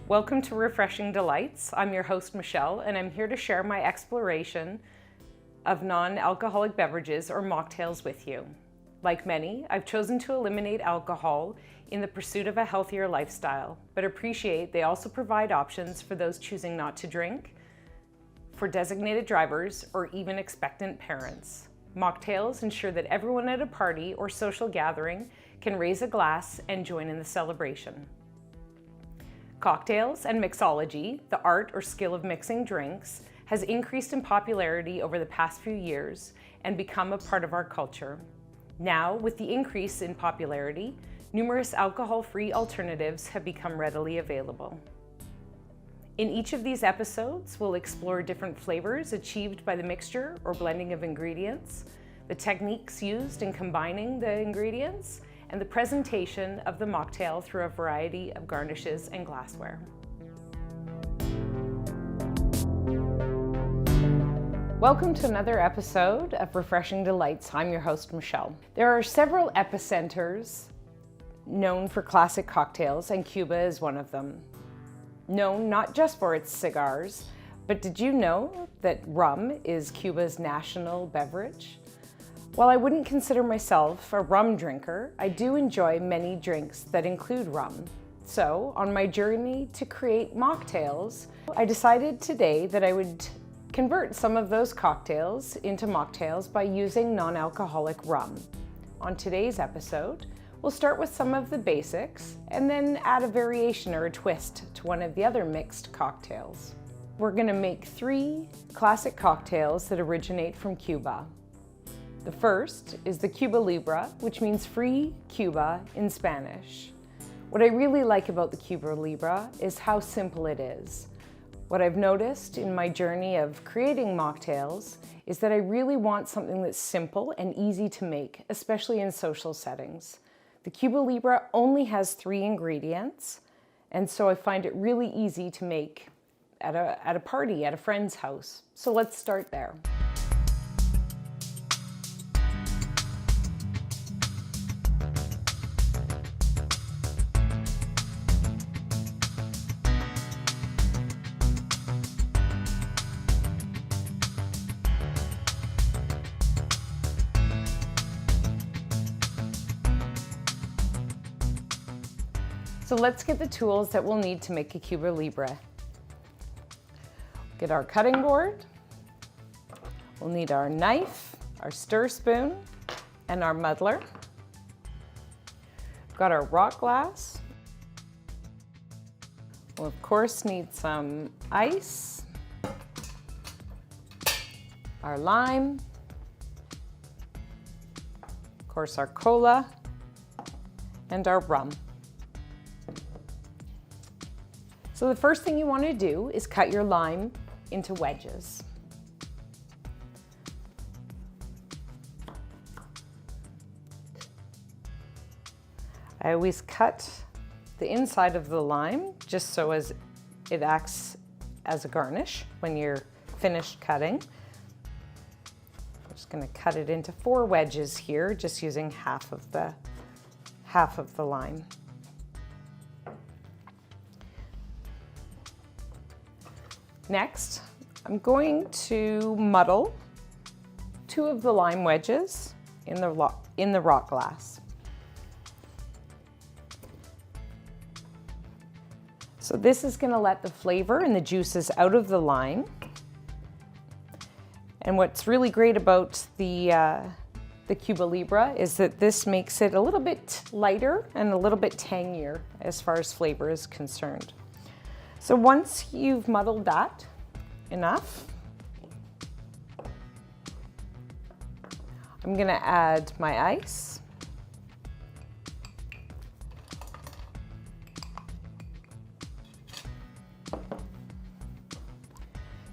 Welcome to Refreshing Delights. I'm your host, Michelle, and I'm here to share my exploration of non-alcoholic beverages or mocktails with you. Like many, I've chosen to eliminate alcohol in the pursuit of a healthier lifestyle, but appreciate they also provide options for those choosing not to drink, for designated drivers, or even expectant parents. Mocktails ensure that everyone at a party or social gathering can raise a glass and join in the celebration. Cocktails and mixology, the art or skill of mixing drinks, has increased in popularity over the past few years and become a part of our culture. Now, with the increase in popularity, numerous alcohol-free alternatives have become readily available. In each of these episodes, we'll explore different flavors achieved by the mixture or blending of ingredients, the techniques used in combining the ingredients, and the presentation of the mocktail through a variety of garnishes and glassware. Welcome to another episode of Refreshing Delights. I'm your host, Michelle. There are several epicenters known for classic cocktails, and Cuba is one of them. Known not just for its cigars, but did you know that rum is Cuba's national beverage? While I wouldn't consider myself a rum drinker, I do enjoy many drinks that include rum. So, on my journey to create mocktails, I decided today that I would convert some of those cocktails into mocktails by using non-alcoholic rum. On today's episode, we'll start with some of the basics and then add a variation or a twist to one of the other mixed cocktails. We're going to make 3 classic cocktails that originate from Cuba. The first is the Cuba Libre, which means free Cuba in Spanish. What I really like about the Cuba Libre is how simple it is. What I've noticed in my journey of creating mocktails is that I really want something that's simple and easy to make, especially in social settings. The Cuba Libre only has 3 ingredients, and so I find it really easy to make at a party, at a friend's house. So let's start there. So let's get the tools that we'll need to make a Cuba Libre. Get our cutting board. We'll need our knife, our stir spoon, and our muddler. Got our rock glass. We'll of course need some ice, our lime, of course our cola, and our rum. So the first thing you want to do is cut your lime into wedges. I always cut the inside of the lime just so as it acts as a garnish when you're finished cutting. I'm just going to cut it into 4 wedges here, just using half of the lime. Next, I'm going to muddle 2 of the lime wedges in the rock glass. So this is going to let the flavor and the juices out of the lime. And what's really great about the Cuba Libre is that this makes it a little bit lighter and a little bit tangier as far as flavor is concerned. So once you've muddled that enough, I'm going to add my ice.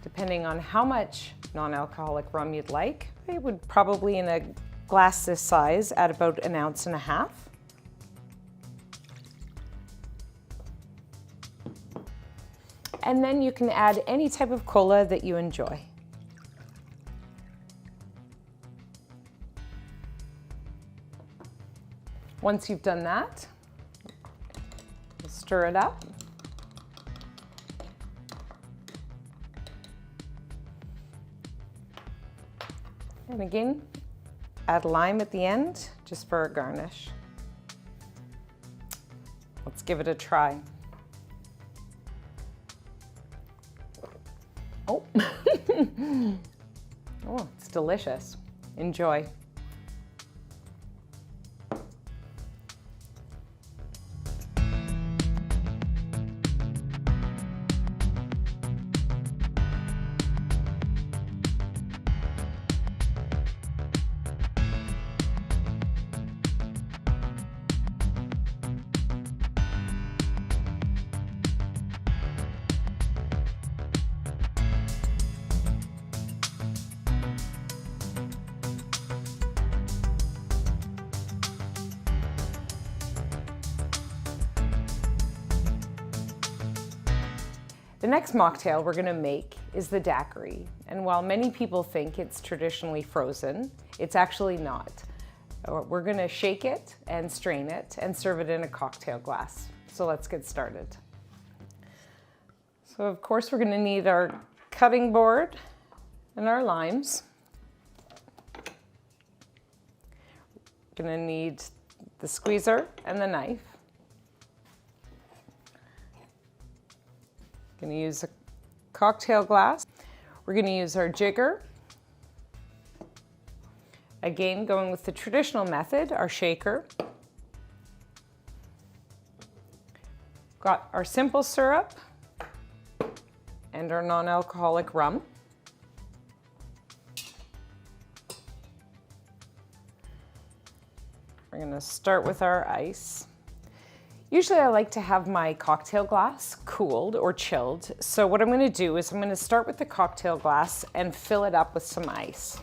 Depending on how much non-alcoholic rum you'd like, I would probably, in a glass this size, add about 1.5 ounces. And then you can add any type of cola that you enjoy. Once you've done that, stir it up. And again, add lime at the end, just for a garnish. Let's give it a try. Oh, oh, it's delicious. Enjoy. The next mocktail we're going to make is the daiquiri. And while many people think it's traditionally frozen, it's actually not. We're going to shake it and strain it and serve it in a cocktail glass. So let's get started. So of course we're going to need our cutting board and our limes. We're going to need the squeezer and the knife. Going to use a cocktail glass. We're going to use our jigger. Again, going with the traditional method, our shaker. Got our simple syrup and our non-alcoholic rum. We're going to start with our ice. Usually I like to have my cocktail glass cooled or chilled. So what I'm going to do is I'm going to start with the cocktail glass and fill it up with some ice.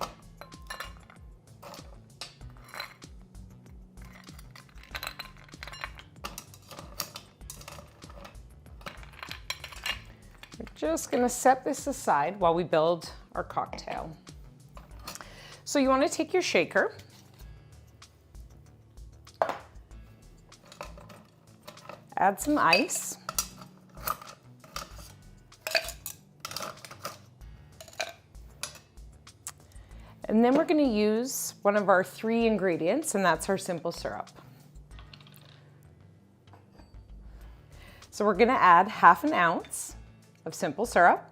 We're just going to set this aside while we build our cocktail. So you want to take your shaker. Add some ice. And then we're going to use one of our 3 ingredients, and that's our simple syrup. So we're going to add ½ ounce of simple syrup.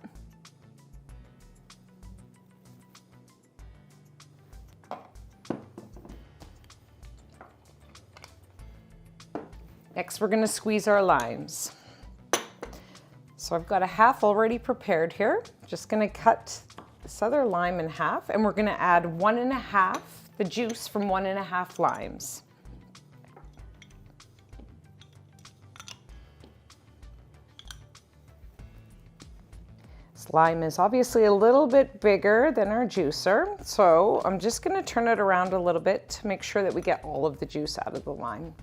Next, we're going to squeeze our limes. So I've got a half already prepared here. Just going to cut this other lime in half, and we're going to add 1½ the juice from 1½ limes. This lime is obviously a little bit bigger than our juicer, so I'm just going to turn it around a little bit to make sure that we get all of the juice out of the lime.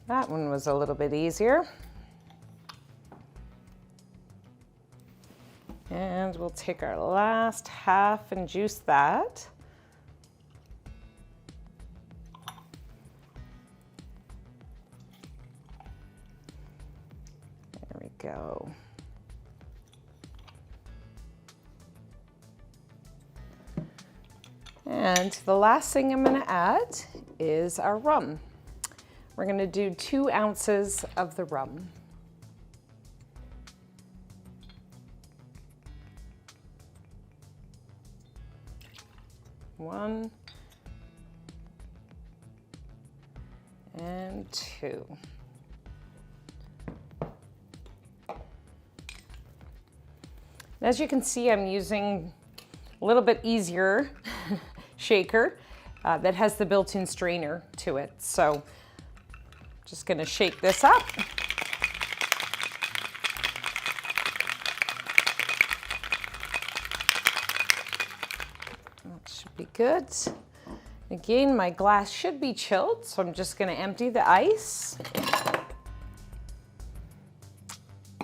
That one was a little bit easier. And we'll take our last half and juice that. There we go. And the last thing I'm going to add is our rum. We're going to do 2 ounces of the rum. One and 2. As you can see, I'm using a little bit easier shaker that has the built-in strainer to it. So just going to shake this up. That should be good. Again, my glass should be chilled, so I'm just going to empty the ice.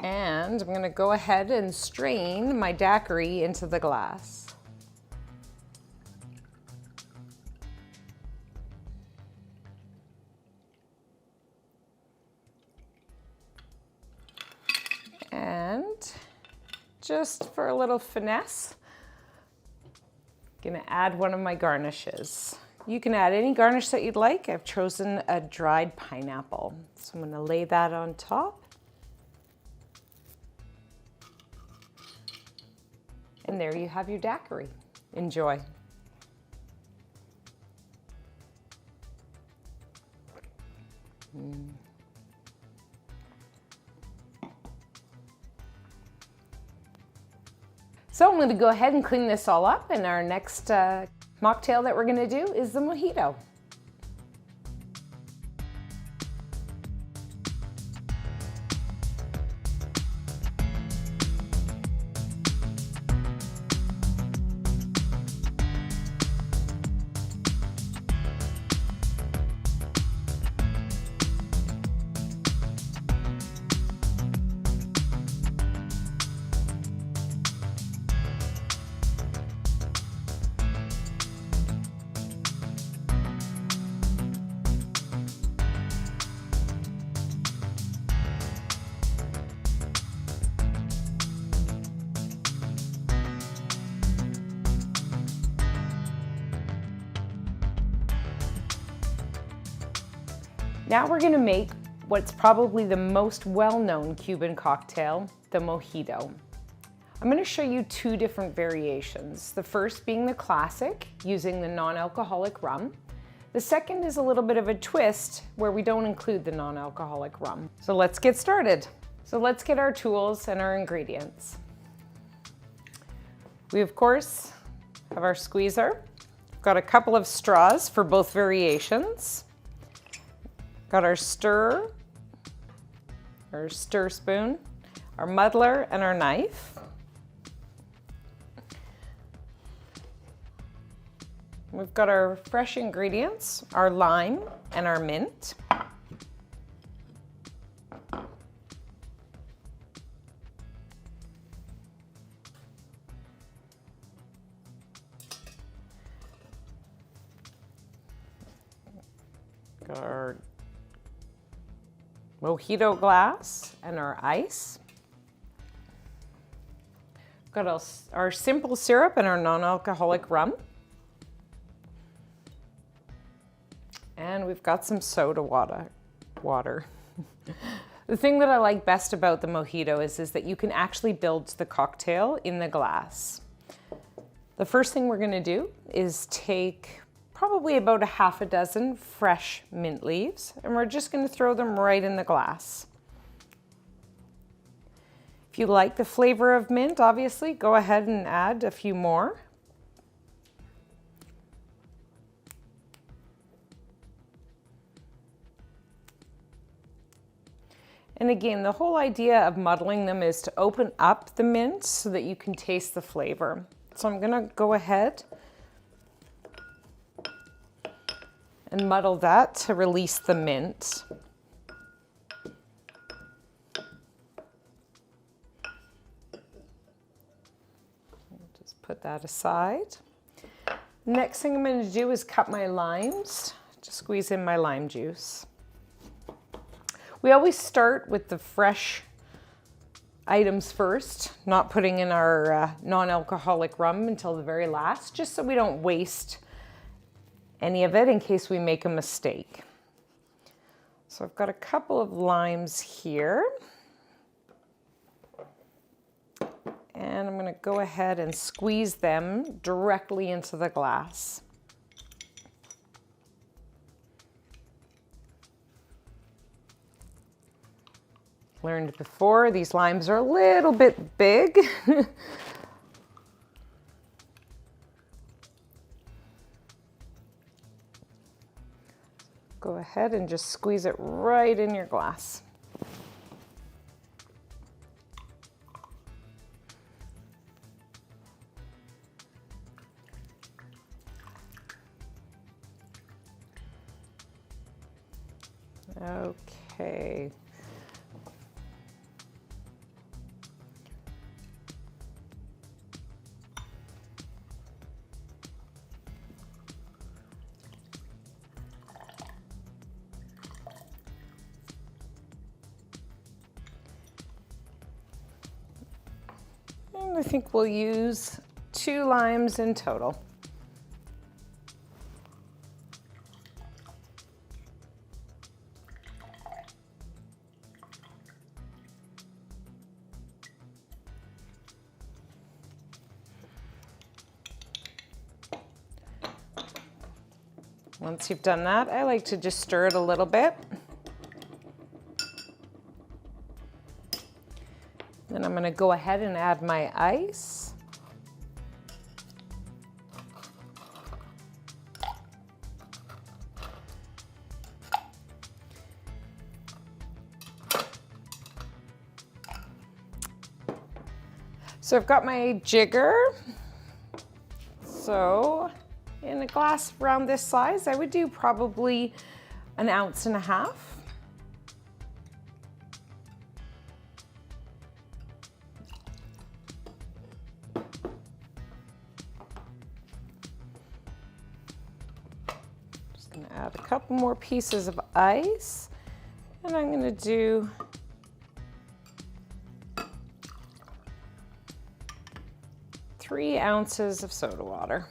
And I'm gonna go ahead and strain my daiquiri into the glass. And just for a little finesse, I'm gonna add one of my garnishes. You can add any garnish that you'd like. I've chosen a dried pineapple. So I'm gonna lay that on top. And there you have your daiquiri. Enjoy. So I'm going to go ahead and clean this all up, and our next mocktail that we're going to do is the mojito. Now we're gonna make what's probably the most well-known Cuban cocktail, the mojito. I'm gonna show you two different variations. The first being the classic, using the non-alcoholic rum. The second is a little bit of a twist where we don't include the non-alcoholic rum. So let's get started. So let's get our tools and our ingredients. We of course have our squeezer. We've got a couple of straws for both variations. Got our stir spoon, our muddler, and our knife. We've got our fresh ingredients, our lime and our mint. Got our mojito glass and our ice. Got our simple syrup and our non-alcoholic rum. And we've got some soda water. The thing that I like best about the mojito is that you can actually build the cocktail in the glass. The first thing we're gonna do is take probably about a half a dozen fresh mint leaves, and we're just going to throw them right in the glass. If you like the flavor of mint, obviously, go ahead and add a few more. And again, the whole idea of muddling them is to open up the mint so that you can taste the flavor. So I'm going to go ahead and muddle that to release the mint. Just put that aside. Next thing I'm going to do is cut my limes, just squeeze in my lime juice. We always start with the fresh items first, not putting in our non-alcoholic rum until the very last, just so we don't waste any of it in case we make a mistake. So I've got a couple of limes here. And I'm going to go ahead and squeeze them directly into the glass. Learned before, these limes are a little bit big. Go ahead and just squeeze it right in your glass. Okay. And I think we'll use 2 limes in total. Once you've done that, I like to just stir it a little bit. Then I'm going to go ahead and add my ice. So I've got my jigger. So in a glass around this size, I would do probably 1.5 ounces. Just gonna add a couple more pieces of ice, and I'm gonna do three ounces of soda water.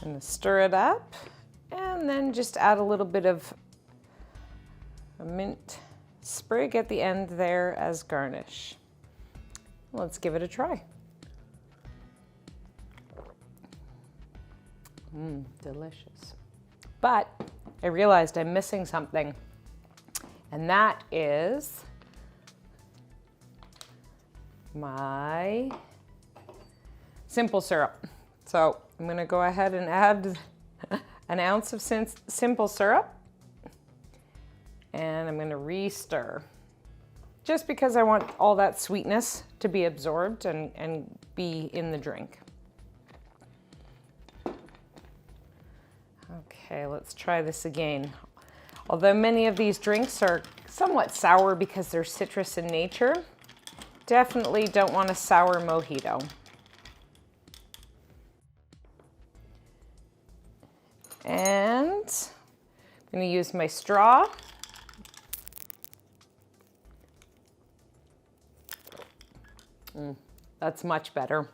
I'm going to stir it up and then just add a little bit of a mint sprig at the end there as garnish. Let's give it a try. Delicious. But I realized I'm missing something, and that is my simple syrup. So I'm going to go ahead and add 1 ounce of simple syrup, and I'm going to re-stir, just because I want all that sweetness to be absorbed and be in the drink. Okay, let's try this again. Although many of these drinks are somewhat sour because they're citrus in nature, definitely don't want a sour mojito. And I'm going to use my straw. That's much better.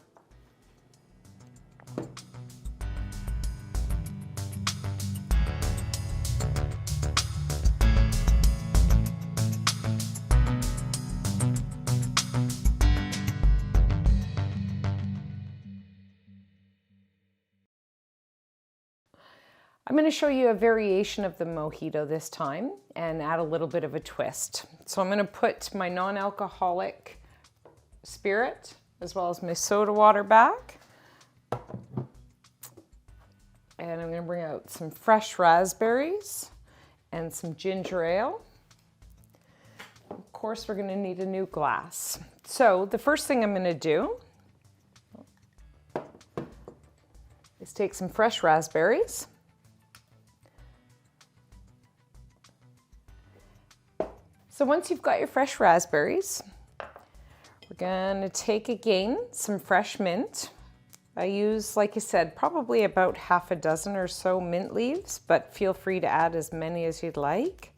I'm going to show you a variation of the mojito this time and add a little bit of a twist. So I'm going to put my non-alcoholic spirit as well as my soda water back. And I'm going to bring out some fresh raspberries and some ginger ale. Of course, we're going to need a new glass. So the first thing I'm going to do is take some fresh raspberries. So once you've got your fresh raspberries, we're going to take again some fresh mint. I use, like I said, probably about 6 or so mint leaves, but feel free to add as many as you'd like.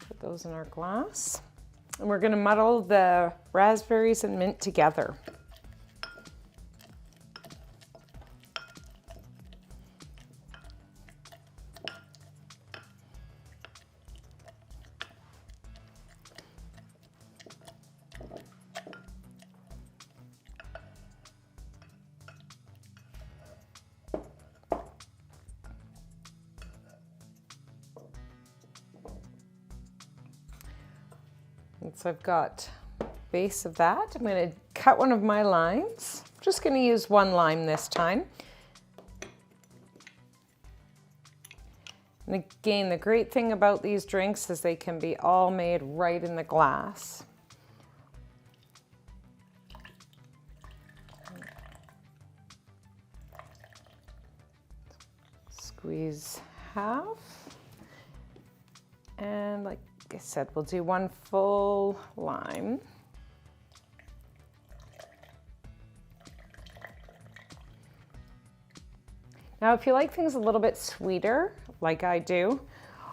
Put those in our glass. And we're going to muddle the raspberries and mint together. So I've got base of that. I'm going to cut one of my limes. I'm just going to use 1 lime this time. And again, the great thing about these drinks is they can be all made right in the glass. Squeeze half. And like I said, we'll do 1 full lime. Now, if you like things a little bit sweeter, like I do,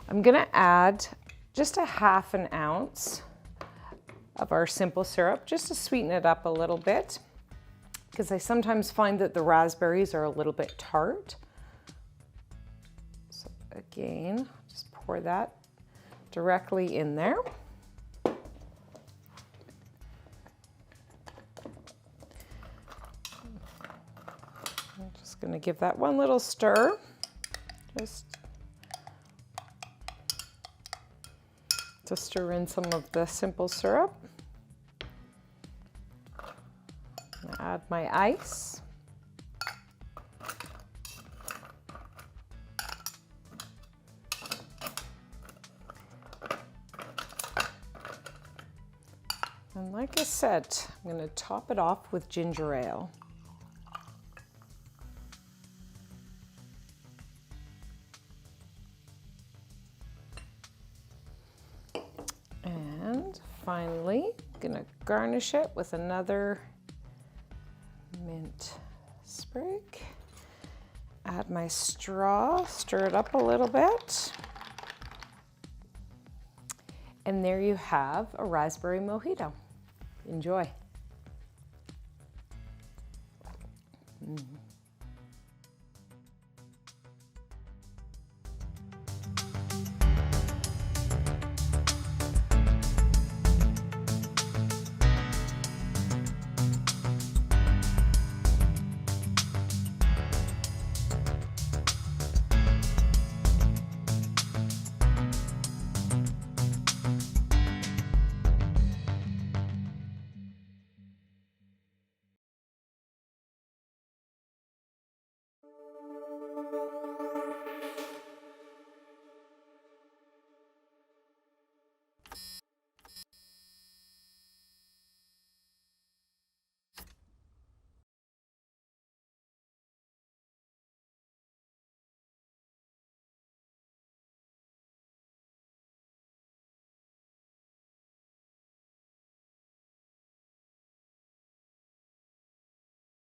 I'm gonna add just a half an ounce of our simple syrup, just to sweeten it up a little bit, because I sometimes find that the raspberries are a little bit tart. So again, just pour that directly in there. I'm just going to give that one little stir, just to stir in some of the simple syrup. Add my ice. And like I said, I'm going to top it off with ginger ale. And finally, I'm going to garnish it with another mint sprig. Add my straw, stir it up a little bit. And there you have a raspberry mojito. Enjoy.